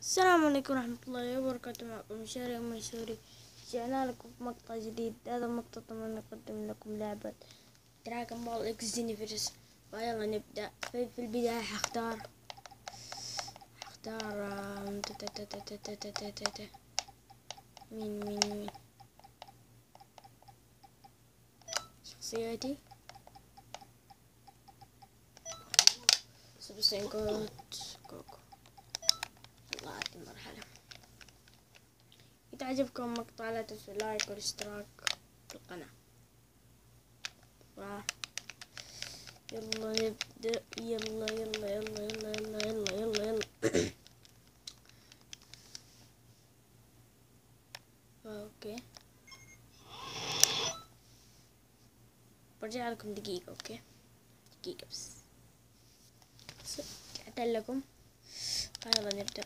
السلام عليكم ورحمة الله وبركاته. معكم شاري مشهوري. رجعنا لكم بمقطع جديد. هذا المقطع طبعا نقدم لكم لعبة دراغون بول اكس يونيفرس. فيلا نبدأ. في البداية حختار مين شخصياتي سوبر كوكو. يلا عادي مرحلة. إذا عجبكم المقطع لا تنسوا لايك والاشتراك في القناة. يلا نبدأ. يلا اوكي، برجع لكم دقيقة. اوكي دقيقة بس رجعت لكم. يلا نبدأ.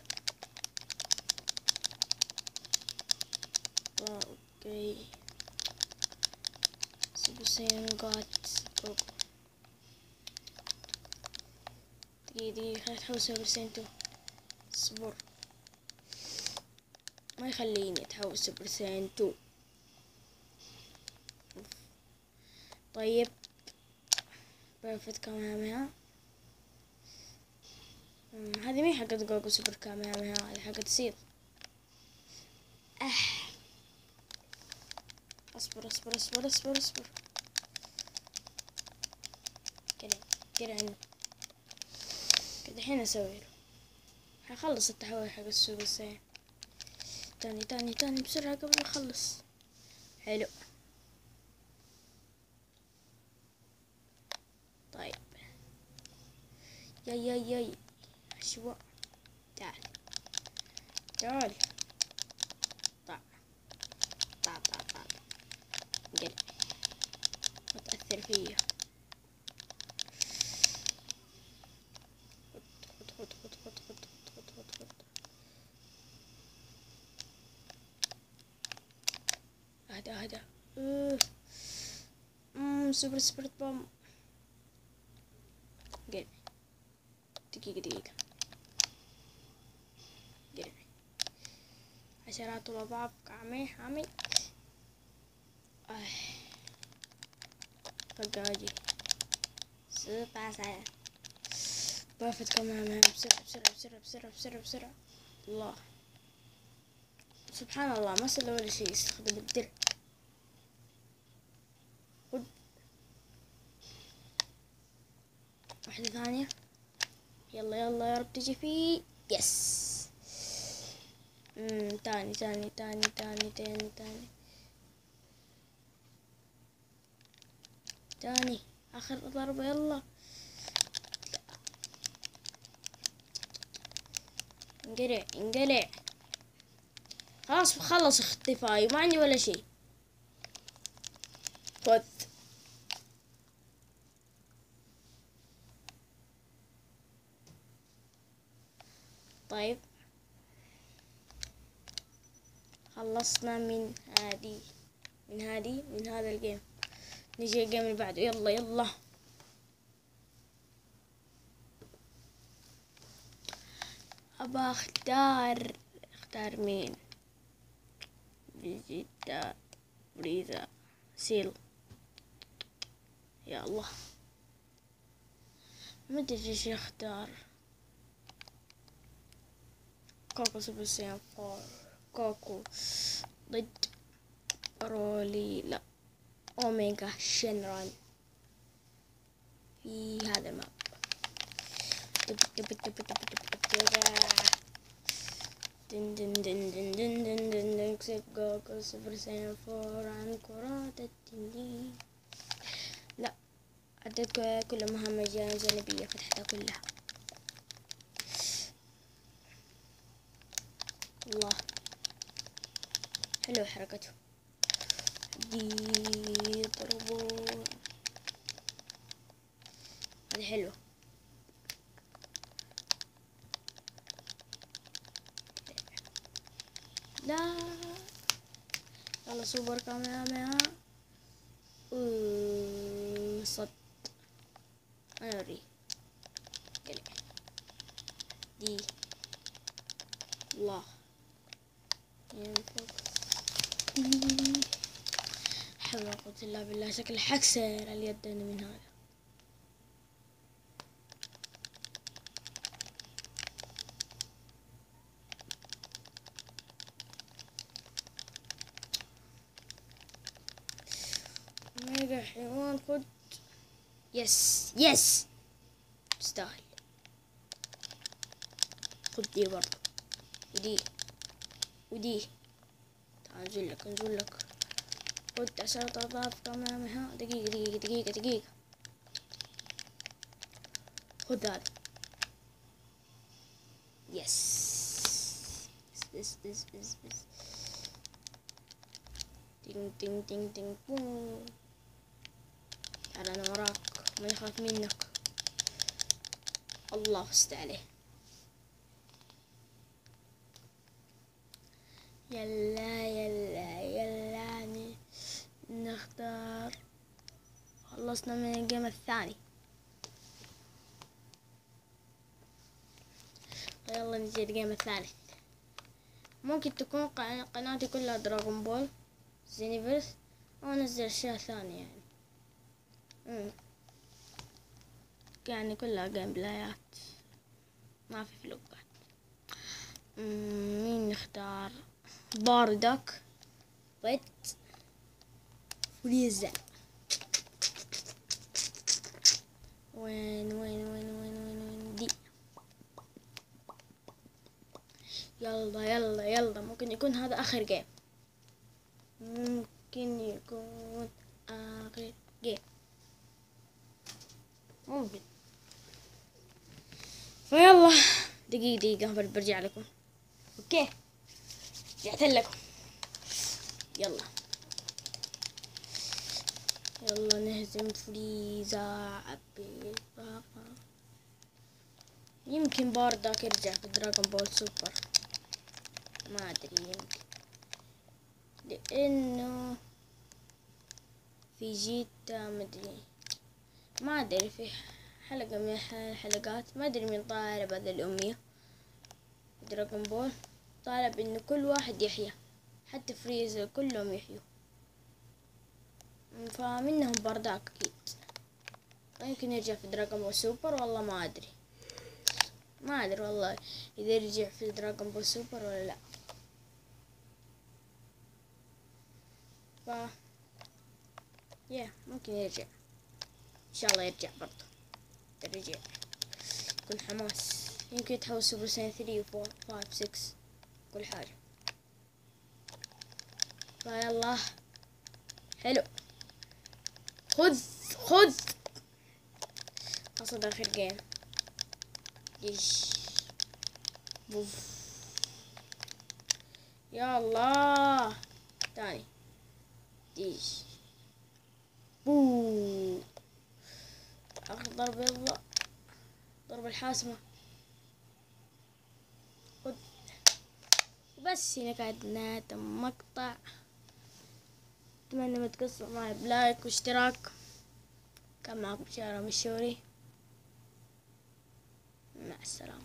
اوكي سوبر ساين جات كوكو. دقيقة خلينا نحول سوبر ساين 2. اصبر ما يخليني اتحول سوبر ساين 2. طيب بيرفكت كاميها. هذه مي حقت جوجو سوبر كاميها، هذه حقت سيل. اصبر كده عنه كده. الحين اسوي له حخلص التحول حق السوبر ساين. تاني بسرعة قبل ما اخلص. حلو. طيب ياي شو تعال طع قل ما تأثر فيا. خد هدا سوبر سبريت بوم. قل دقيقة قل عشرات الأضعاف عمي فقاجي سبع ساعات. بافت كمان بسرعة. الله سبحان الله ما سوى ولا شيء. استخدم الدرع. خد واحدة ثانية. يلا يا رب تجي فيه. يس. تاني آخر ضربة. يلا انقلع خلاص. خلص اختفائي ما عندي ولا شيء. خذ. طيب خلصنا من هذا الجيم. نجي الجيم اللي بعده. يلا ابى اختار مين؟ فيجيتا بريزا سيل. يا الله ما ادري ايش اختار. كوكو سوبر ساين 4. كوكو ضد رولي لا اوميجا شينران في هذا الماب. اكسب جوجو سوبر ساين 4 عن كرات التنين. لا عدت كل مهمة جانبية فتحتها كلها. الله حلو حركته. ضربوا هذه حلوة. لا يلا سوبر كاميرا صد. انا اوري دي الله ينفق. حول ولا قوة إلا بالله. شكل حكسر اليد من هذا. ميجا حيوان خد. يس يس تستاهل. خد دي برضه ودي تعال انزل لك خد 10 أضعاف كمان. دقيقة خد هذا. يس بس تين بوم. تعال انا وراك ما يخاف منك. الله فزت عليه. يلا نختار. خلصنا من الجيم الثاني. يلا نجي الجيم الثالث. ممكن تكون قناتي كلها دراغون بول زينيفرس او انزل اشياء ثانية يعني كلها جيم بلايات ما في فلوقات. مين نختار؟ باردك ويت فريزا. وين دي. يلا ممكن يكون هذا اخر جيم. ممكن فيلا دقيقة برجع لكم. اوكي رجعت لكم. يلا نهزم فريزا. يمكن باردك يرجع في دراغون بول سوبر. ما ادري يمكن لانه في جيتا ما ادري في حلقة من الحلقات ما ادري مين طالب هذا الأمية دراغون بول طالب انه كل واحد يحيا حتى فريزا كلهم يحيوا. فمنهم بارداك اكيد. يمكن يرجع في دراغون بول سوبر والله ما ادري والله اذا يرجع في دراغون بول سوبر ولا لا. ممكن يرجع ان شاء الله يرجع برضه. رجع يكون حماس. يمكن يتحول سوبر ساين 3 و 4 5 6 كل حاجة. فيلا حلو. خذ قصد اخر جيم. بوف. يا الله تاني بو. اخضر بالضبط. ضرب الحاسمة. خد. وبس هنا كانت نهاية المقطع. اتمنى ما تقصروا معي بلايك واشتراك. كان معكم شارع مشوري. مع السلامة.